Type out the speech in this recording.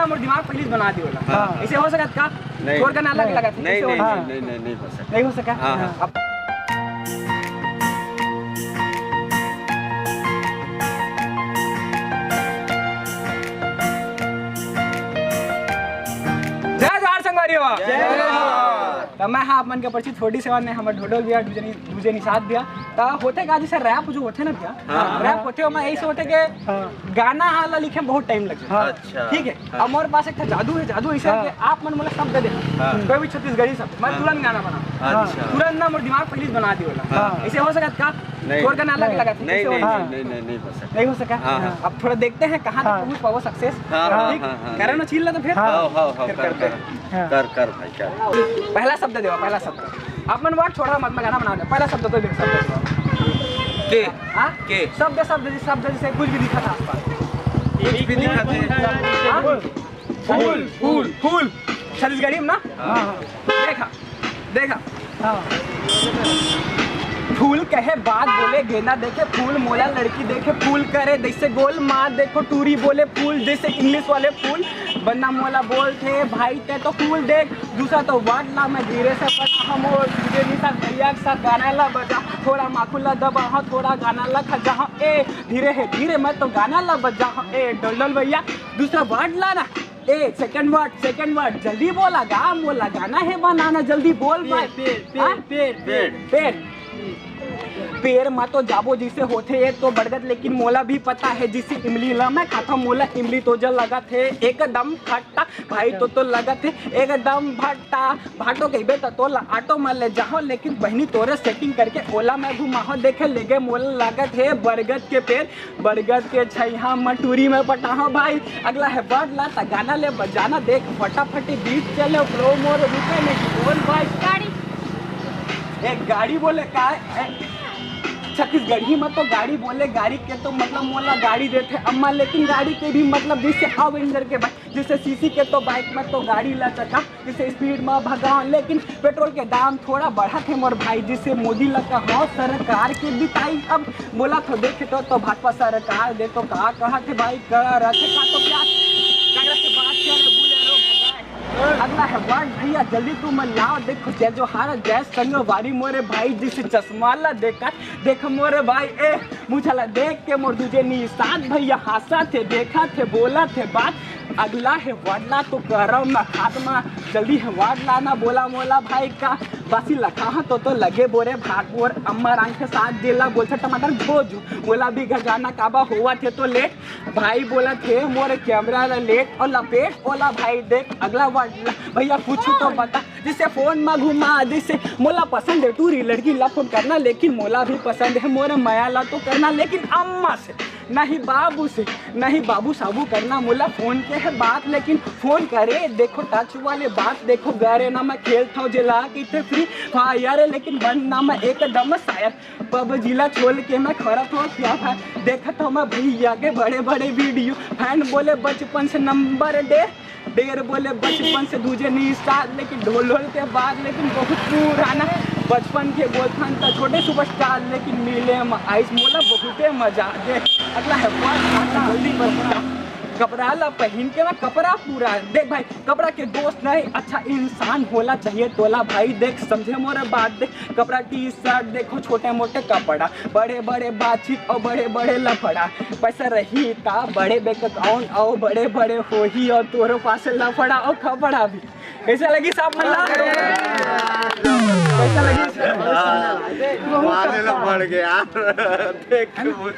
ना मोर दिमाग पहले बना दी होला। ऐसे हो सकत का? छोड़ के ना अलग लगा थे। नहीं हो सकता। नहीं हो सका। अब जय जवाहर संगवारियों। तो मैं हाँ अपन के परिचित 47 ने हमारे ढोडल दिया दूजे निषाद दिया। तो होते का जैसे रैप जो होते ना भैया, रैप होते मैं ऐसे होते के गाना हाला लिखे में बहुत टाइम लग जाता है। ठीक है, अब हमारे पास एक जादू है, जादू ऐसा है कि आप मन मतलब शब्द दे कोई भी छत्तीसगढ़ी शब्द मैं तुरंत गाना बना तुरंत ना मोर दिमाग पहले बना दी होला। ऐसे हो सकत का? छोड़ के ना अलग लगा थे। नहीं हो सका। अब थोड़ा देखते हैं कहाँ तक पहुँच पाओ सक्सेस। ठीक करे ना छील ला तो फिर कर भाई कर। पहला शब्द देवा, पहला शब्द अपन वर्ड छोड़ा मत, मैं गाना बना दे। पहला शब्द तो देख, शब्द के के शब्द शब्द जैसे कुछ भी दिखा था आसपास, कुछ भी दिखाते हैं। फूल फूल फूल छत्तीसगढ़ी में ना। देखा देखा फूल कहे बात बोले गेंदा देखे फूल मोला लड़की देखे फूल करे जैसे गोल माँ देखो टूरी बोले फूल जैसे इंग्लिश वाले फूल बन्ना मोला बोलते भाई ते तो फूल देख दूसरा तो वर्ड ला मैं धीरे से पढ़ा हम तुझे निशा भैया के साथ गाना ला बजा थोड़ा माखुला दबा हाँ थोड़ा गाना ला खजा हाँ ए धीरे है धीरे मैं तो गाना ला बजा हाँ ए डल भैया दूसरा वर्ड ला ना ए सेकंड वर्ड जल्दी बोला गा मोला गाना है बनाना जल्दी बोल भाई। पेड़ पेड़ मा तो जाबो जिसे होते है तो बड़गद लेकिन मोला भी पता है जिसे इमली ला मैं खाता मोला इमली तो जल लगा थे एकदम खट्टा भाई तो लगा थे एकदम भट्टा भाटो कहे तो ऑटो में ले जाओ लेकिन बहनी तोरे सेटिंग करके ओला में घुमाओ देखे लेगे मोला लगा थे बरगद के पेड़ बरगद के छैहा मटूरी में पटाओ भाई अगला है वर्ड ला ता गाना ले बजाना देख फटाफटी बीच चले प्रो मोर रुके नहीं बोल भाई गाड़ी एक गाड़ी बोले का छत्तीसगढ़ी में तो गाड़ी बोले गाड़ी के तो मतलब मोला गाड़ी देते अम्मा लेकिन गाड़ी के भी मतलब जिससे अवेंजर के बाइक जिससे सीसी के तो बाइक में तो गाड़ी ला चका जिससे स्पीड में भगाओ लेकिन पेट्रोल के दाम थोड़ा बढ़ा थे मोर भाई जिससे मोदी लगा हाँ सरकार के बिताई अब बोला तो देखे तो भाजपा सरकार दे तो कहा थे भाई कर का तो क्या से बात करे अगला है वर्ड भैया जल्दी तू मैं लाओ देखो जय जो हारा जय संग वारी मोरे भाई जिसे चश्मा ला देखा देख मोरे भाई ए मुझला देख के मोर तुझे निशाद भैया हंसा थे देखा थे बोला थे बात अगला है वर्डला तो करम ना खात्मा जल्दी है वर्डला ना बोला मोला भाई का बासी लखा तो लगे बोरे भाग बोर अम्मा रंग के साथ दिला बोलते टमाटर भोजू बोला भी घर जाना काबा हुआ थे तो लेट भाई बोला थे मोरे कैमरा लेट और लपेट बोला भाई देख अगला वर्ड भैया पूछू तो बता जिसे फोन में घुमा जिसे मोला पसंद है टूरी लड़की ला फोन करना लेकिन मोला भी पसंद है मोरे माया ला तो करना लेकिन अम्मा से नहीं बाबू से नहीं बाबू साबू करना मोला फोन के है बात लेकिन फोन करे देखो टच वाले बात देखो गरे ना मैं खेलता हूँ जिला की थे फ्री फायर लेकिन बंद ना मैं एकदम शायर पब जिला छोड़ के मैं खड़ा था क्या भाई देखा था मैं भैया के बड़े बड़े वीडियो फैन बोले बचपन से नंबर डेर बोले बचपन से दूजे निशाद लेकिन ढोल के बाद लेकिन बहुत पुराना बचपन के बोलथन तो छोटे सुपरस्टार लेकिन मिले आइस मोला बहुते मजा दे अगला है जल्दी कपड़ा ला पहन के मैं कपड़ा पूरा देख भाई कपड़ा के दोस्त नहीं अच्छा इंसान होला चाहिए तोला भाई देख समझे मोरे बात देख कपड़ा टी शर्ट देखो छोटे मोटे कपड़ा बड़े बड़े बातचीत और बड़े बड़े लफड़ा पैसा रही था बड़े बैंक अकाउंट और बड़े बड़े हो ही और तोरो पास लफड़ा और खपड़ा भी कैसा लगी साहब मल्ला कैसा लगी बढ़ गया देख